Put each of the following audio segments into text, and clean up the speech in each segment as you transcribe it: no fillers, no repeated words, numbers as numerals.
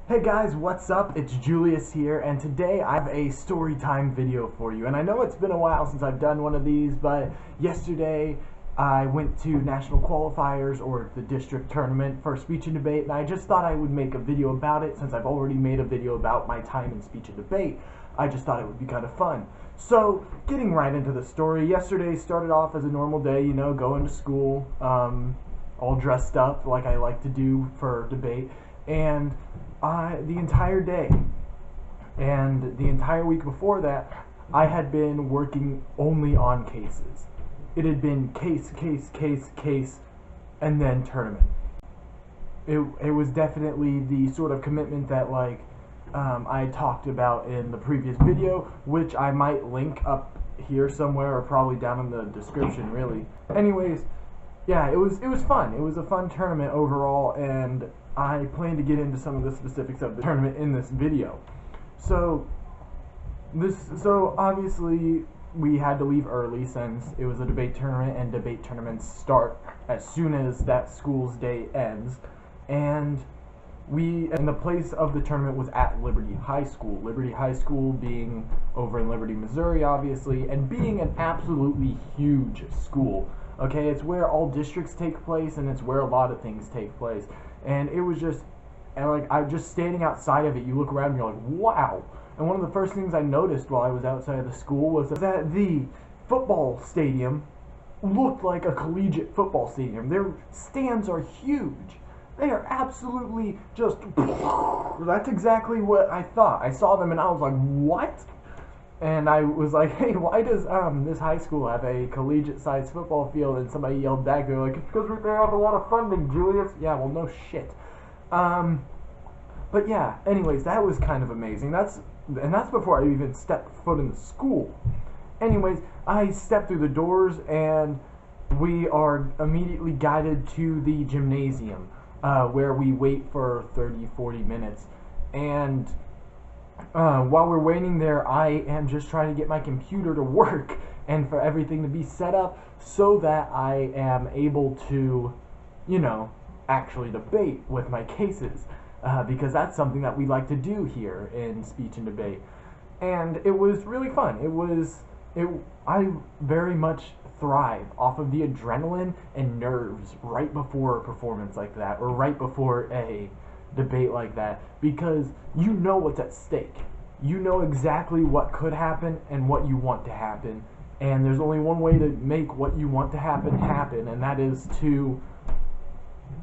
Hey guys, what's up? It's Julius here, and today I have a story time video for you. And I know it's been a while since I've done one of these, but yesterday I went to national qualifiers, or the district tournament, for speech and debate, and I just thought I would make a video about it. Since I've already made a video about my time in speech and debate, I just thought it would be kind of fun. So, getting right into the story, yesterday started off as a normal day, going to school, all dressed up like I like to do for debate, and the entire day and the entire week before that, I had been working only on cases. It had been case, and then tournament. It was definitely the sort of commitment that I talked about in the previous video, which I might link up here somewhere or probably down in the description, really. Anyways, yeah, it was fun. It was a fun tournament overall, and I plan to get into some of the specifics of the tournament in this video. So obviously we had to leave early since it was a debate tournament, and debate tournaments start as soon as that school's day ends. And the place of the tournament was at Liberty High School. Liberty High School being over in Liberty, Missouri, obviously, and being an absolutely huge school. Okay, it's where all districts take place, and it's where a lot of things take place. And it was just, I'm just standing outside of it, you look around and you're like, wow. And one of the first things I noticed while I was outside of the school was that the football stadium looked like a collegiate football stadium. Their stands are huge. They are absolutely just, that's exactly what I thought. I saw them and I was like, what? And I was like, hey, why does this high school have a collegiate-sized football field? And somebody yelled back, they're like, it's because they have a lot of funding, Julius. Yeah, well, no shit. But yeah, anyways, that was kind of amazing. That's before I even stepped foot in the school. Anyways, I stepped through the doors, and we are immediately guided to the gymnasium, where we wait for 30-40 minutes. And while we're waiting there, I am just trying to get my computer to work and for everything to be set up so that I am able to, actually debate with my cases, because that's something that we like to do here in speech and debate. And it was really fun. I very much thrive off of the adrenaline and nerves right before a performance like that, or right before a debate like that, because you know what's at stake. You know exactly what could happen and what you want to happen, and there's only one way to make what you want to happen, and that is to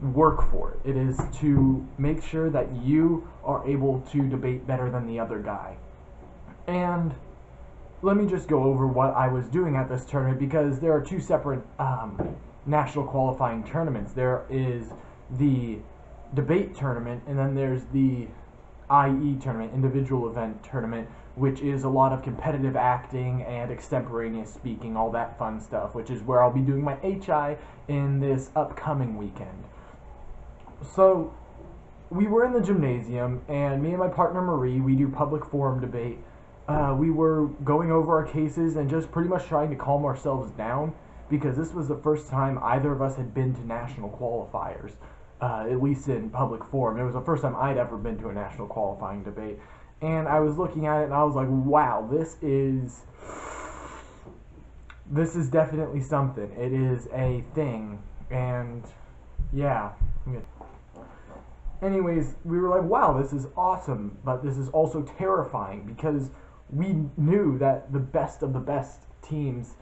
work for it. It is to make sure that you are able to debate better than the other guy. And let me just go over what I was doing at this tournament, because there are two separate national qualifying tournaments. There is the debate tournament, and then there's the IE tournament, individual event tournament, which is a lot of competitive acting and extemporaneous speaking, all that fun stuff, which is where I'll be doing my HI in this upcoming weekend. So we were in the gymnasium, and me and my partner Marie, we do public forum debate. We were going over our cases and just pretty much trying to calm ourselves down, because this was the first time either of us had been to national qualifiers. At least in public forum. It was the first time I'd ever been to a national qualifying debate. And I was looking at it and I was like, wow, this is definitely something. It is a thing. And yeah. Anyways, we were like, wow, this is awesome, but this is also terrifying, because we knew that the best of the best teams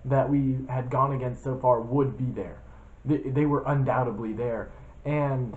that we had gone against so far would be there. They were undoubtedly there. And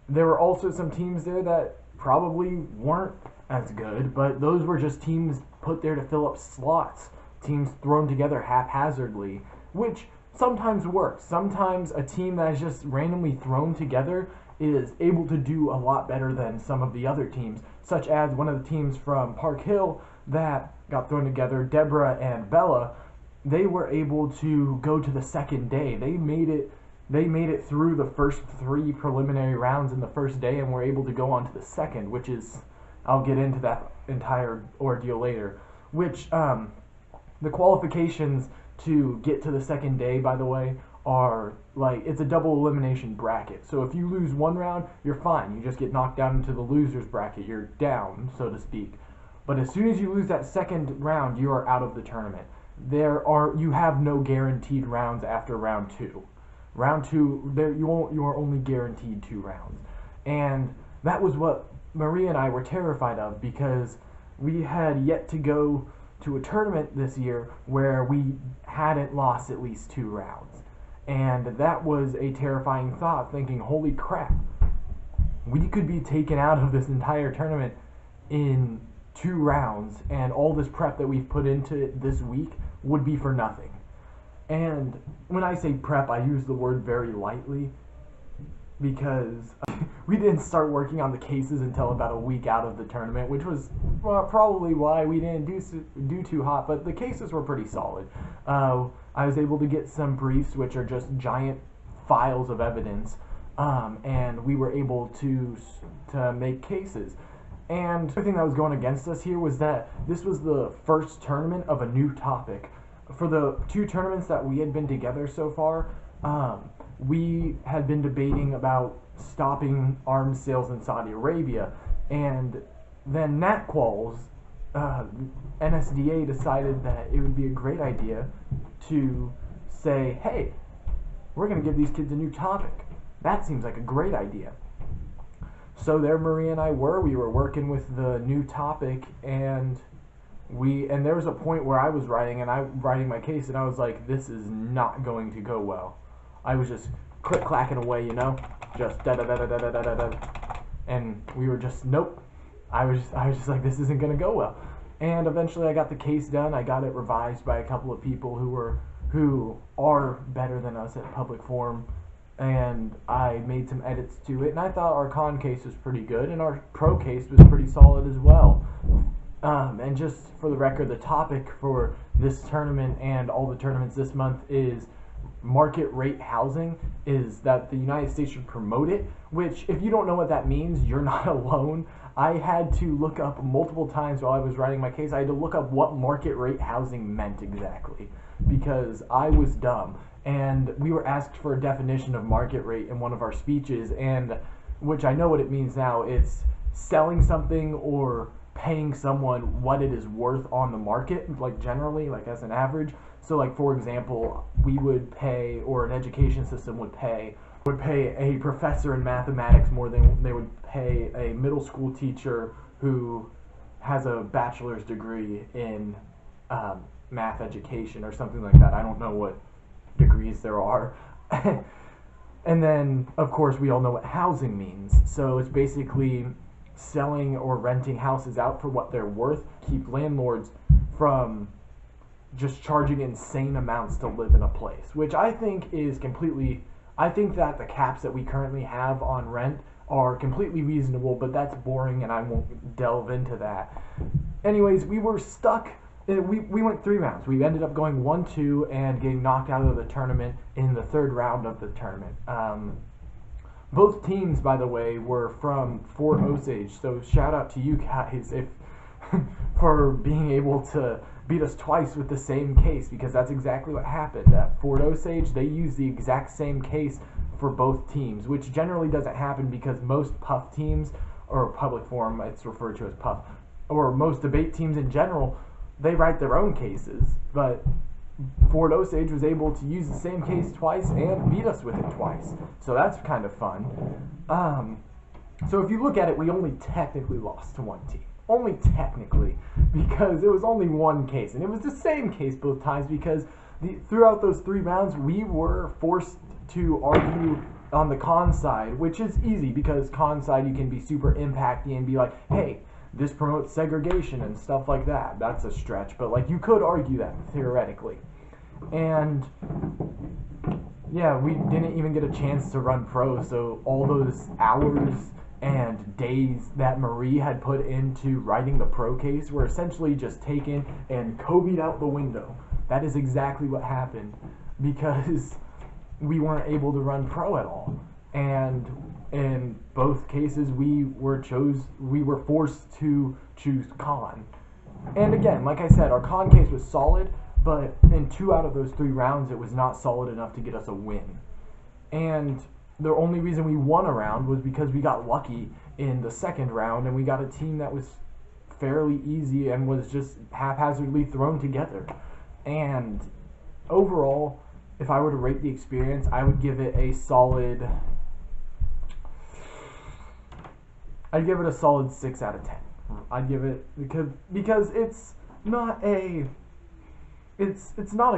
there were also some teams there that probably weren't as good, but those were just teams put there to fill up slots, teams thrown together haphazardly, which sometimes works. Sometimes a team that is just randomly thrown together is able to do a lot better than some of the other teams, such as one of the teams from Park Hill that got thrown together, Deborah and Bella. They were able to go to the second day. They made it through the first 3 preliminary rounds in the first day, and were able to go on to the second, which is, I'll get into that entire ordeal later, which the qualifications to get to the second day, by the way, are like, it's a double elimination bracket. So if you lose one round, you're fine. You just get knocked down into the losers bracket. You're down, so to speak. But as soon as you lose that second round, you are out of the tournament. You have no guaranteed rounds after round two. Round two, you are only guaranteed 2 rounds. And that was what Maria and I were terrified of, because we had yet to go to a tournament this year where we hadn't lost at least 2 rounds. And that was a terrifying thought, thinking, holy crap, we could be taken out of this entire tournament in 2 rounds, and all this prep that we've put into it this week would be for nothing. And when I say prep, I use the word very lightly, because we didn't start working on the cases until about a week out of the tournament, which was probably why we didn't do too hot, but the cases were pretty solid. I was able to get some briefs, which are just giant files of evidence, and we were able to make cases. And the thing that was going against us here was that this was the first tournament of a new topic. For the 2 tournaments that we had been together so far, we had been debating about stopping arms sales in Saudi Arabia, and then NatQuals, NSDA decided that it would be a great idea to say, hey, we're going to give these kids a new topic. That seems like a great idea. So there Maria and I we were working with the new topic, and there was a point where I was writing my case, and I was like, this is not going to go well. I was just click-clacking away, just da-da-da-da-da-da-da-da, and we were just, nope. I was just like, this isn't going to go well. And eventually I got the case done. I got it revised by a couple of people who are better than us at public forum, and I made some edits to it, and I thought our con case was pretty good, and our pro case was pretty solid as well. And just for the record, the topic for this tournament and all the tournaments this month is market rate housing, is that the United States should promote it, which, if you don't know what that means, you're not alone. I had to look up multiple times while I was writing my case. I had to look up what market rate housing meant exactly, because I was dumb. And we were asked for a definition of market rate in one of our speeches, and which I know what it means now. It's selling something or paying someone what it is worth on the market, like generally, like as an average. So like, for example, we would pay, or an education system would pay a professor in mathematics more than they would pay a middle school teacher who has a bachelor's degree in math education or something like that. I don't know what degrees there are. And then, of course, we all know what housing means. So it's basically selling or renting houses out for what they're worth, keep landlords from just charging insane amounts to live in a place, which I think is completely, I think that the caps that we currently have on rent are completely reasonable, but that's boring and I won't delve into that. Anyways, we were stuck. We went 3 rounds. We ended up going 1-2 and getting knocked out of the tournament in the 3rd round of the tournament. Both teams, by the way, were from Fort Osage, so shout out to you guys for being able to beat us twice with the same case, because that's exactly what happened. At Fort Osage, they used the exact same case for both teams, which generally doesn't happen because most PUF teams, or public forum, it's referred to as PUF, or most debate teams in general, they write their own cases, but Fort Osage was able to use the same case twice and beat us with it twice. So that's kind of fun. So if you look at it, we only technically lost to one team. Only technically, because it was only one case. And it was the same case both times, because throughout those 3 rounds, we were forced to argue on the con side, which is easy, because con side you can be super impacty and be like, hey, this promotes segregation and stuff like that. That's a stretch, but like, you could argue that theoretically. And yeah, we didn't even get a chance to run pro, so all those hours and days that Marie had put into writing the pro case were essentially just taken and Kobe'd out the window. That is exactly what happened, because we weren't able to run pro at all. And in both cases, we were forced to choose con. And again, like I said, our con case was solid, but in 2 out of those 3 rounds, it was not solid enough to get us a win. And the only reason we won a round was because we got lucky in the second round, and we got a team that was fairly easy and was just haphazardly thrown together. And overall, if I were to rate the experience, I would give it a solid... I'd give it a solid 6 out of 10. I'd give it because it's not a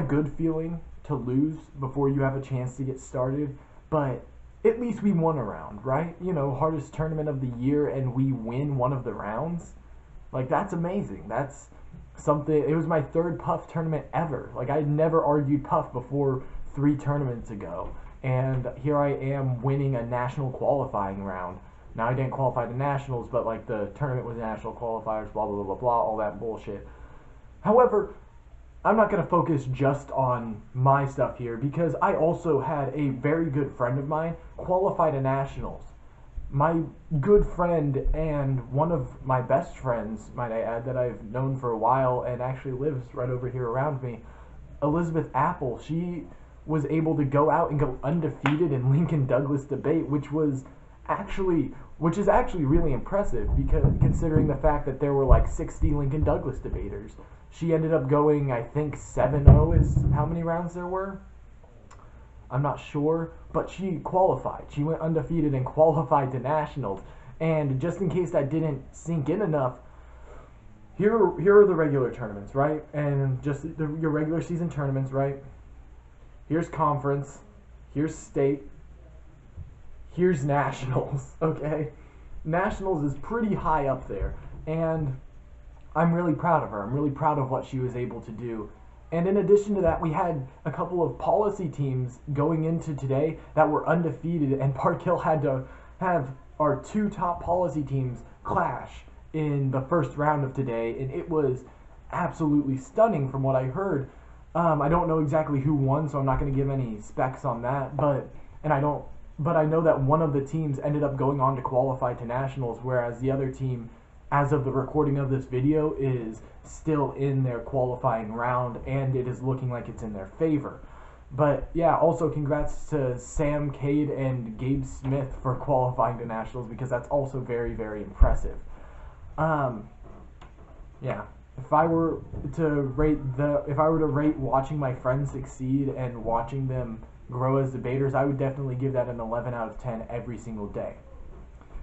good feeling to lose before you have a chance to get started, but at least we won a round, right? You know, hardest tournament of the year, and we win one of the rounds. Like, that's amazing. That's something. It was my 3rd Puff tournament ever. Like, I'd never argued Puff before 3 tournaments ago, and here I am winning a national qualifying round. Now, I didn't qualify to nationals, but like the tournament was national qualifiers, blah, blah, blah, blah, blah, all that bullshit. However, I'm not going to focus just on my stuff here, because I also had a very good friend of mine qualify to nationals. My good friend and one of my best friends, might I add, that I've known for a while and actually lives right over here around me, Elizabeth Apple, she was able to go out and go undefeated in Lincoln Douglas debate, which is actually really impressive, because considering the fact that there were like 60 Lincoln Douglas debaters. She ended up going, I think 7-0 is how many rounds there were. I'm not sure, but she qualified. She went undefeated and qualified to nationals. And just in case that didn't sink in enough, here are the regular tournaments, right? And just your regular season tournaments, right? Here's conference, here's state, here's nationals, okay? Nationals is pretty high up there, and I'm really proud of her. I'm really proud of what she was able to do. And in addition to that, we had a couple of policy teams going into today that were undefeated, and Park Hill had to have our 2 top policy teams clash in the first round of today, and it was absolutely stunning from what I heard. I don't know exactly who won, so I'm not going to give any specs on that, but I know that one of the teams ended up going on to qualify to nationals, whereas the other team, as of the recording of this video, is still in their qualifying round, and it is looking like it's in their favor. But yeah, also congrats to Sam Cade and Gabe Smith for qualifying to nationals, because that's also very, very impressive. Yeah, if I were to rate watching my friends succeed and watching them grow as debaters, I would definitely give that an 11 out of 10 every single day.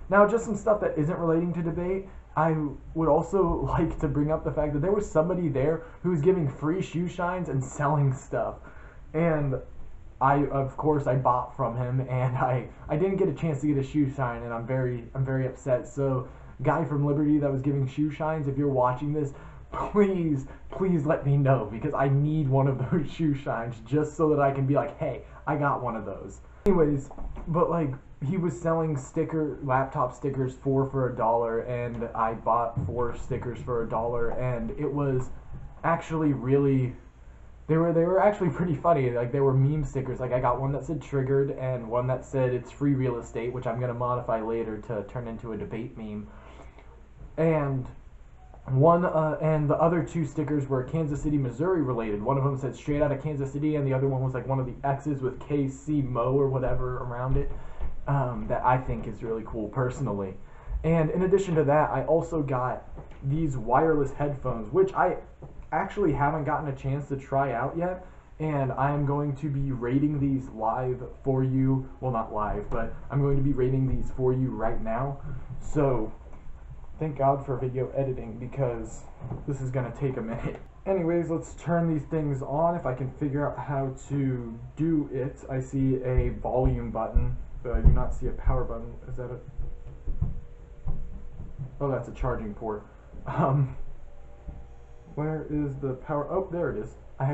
Now, just some stuff that isn't relating to debate. I would also like to bring up the fact that there was somebody there who was giving free shoe shines and selling stuff. And of course, I bought from him, and I didn't get a chance to get a shoe shine, and I'm very upset. So, guy from Liberty that was giving shoe shines, if you're watching this, please let me know, because I need one of those shoe shines just so that I can be like, hey, I got one of those. Anyways, but like, he was selling laptop stickers for $1, and I bought 4 stickers for $1, and it was actually really, they were actually pretty funny. Like, they were meme stickers. Like, I got one that said triggered and one that said it's free real estate, which I'm gonna modify later to turn into a debate meme. And and the other 2 stickers were Kansas City, Missouri related. One of them said straight out of Kansas City, and the other one was like one of the X's with KC Mo or whatever around it. That I think is really cool personally. And in addition to that, I also got these wireless headphones, which I actually haven't gotten a chance to try out yet, and I'm going to be rating these live for you. Well, not live, but I'm going to be rating these for you right now. So thank God for video editing, because this is going to take a minute. Anyways, let's turn these things on. If I can figure out how to do it. I see a volume button, but I do not see a power button. Is that a... Oh, that's a charging port. Where is the power? Oh, there it is. I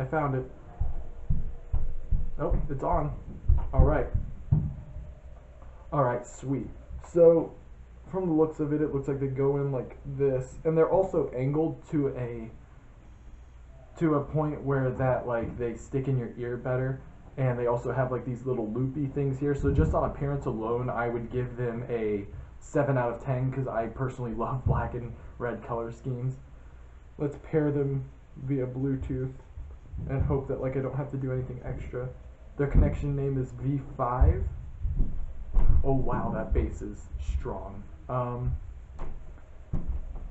found it. Oh, it's on. Alright. Alright, sweet. So, from the looks of it, it looks like they go in like this, and they're also angled to a point where that, like, they stick in your ear better, and they also have like these little loopy things here. So just on appearance alone, I would give them a 7 out of 10, because I personally love black and red color schemes. Let's pair them via Bluetooth and hope that like I don't have to do anything extra. Their connection name is V5. Oh wow, that bass is strong.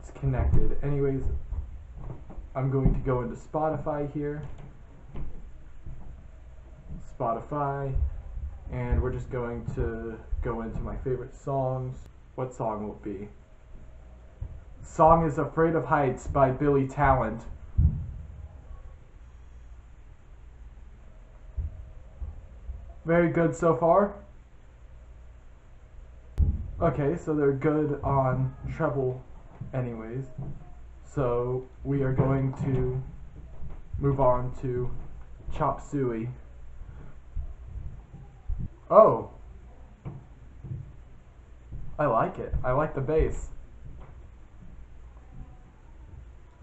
It's connected. Anyways, I'm going to go into Spotify here. Spotify, and we're just going to go into my favorite songs. What song will it be? Song is Afraid of Heights by Billy Talent. Very good so far. Okay, so they're good on treble anyways. So we are going to move on to Chop Suey. Oh, I like it. I like the bass.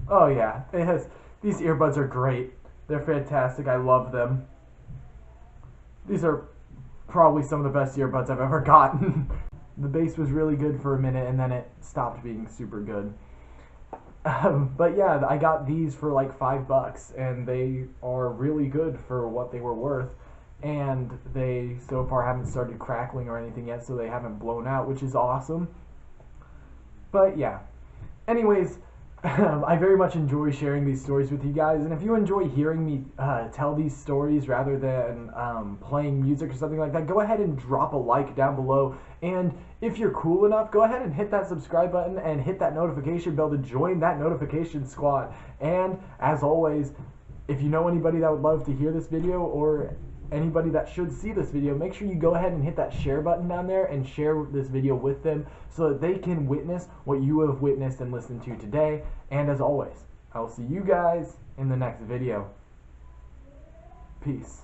Oh yeah, it has. These earbuds are great. They're fantastic. I love them. These are probably some of the best earbuds I've ever gotten. The bass was really good for a minute and then it stopped being super good. But yeah, I got these for like $5 and they are really good for what they were worth. And they so far haven't started crackling or anything yet, so they haven't blown out, which is awesome. But yeah. Anyways, I very much enjoy sharing these stories with you guys, and if you enjoy hearing me tell these stories rather than playing music or something like that, go ahead and drop a like down below, and if you're cool enough, go ahead and hit that subscribe button and hit that notification bell to join that notification squad. And as always, if you know anybody that would love to hear this video or anybody that should see this video, make sure you go ahead and hit that share button down there and share this video with them so that they can witness what you have witnessed and listened to today. And as always, I will see you guys in the next video. Peace.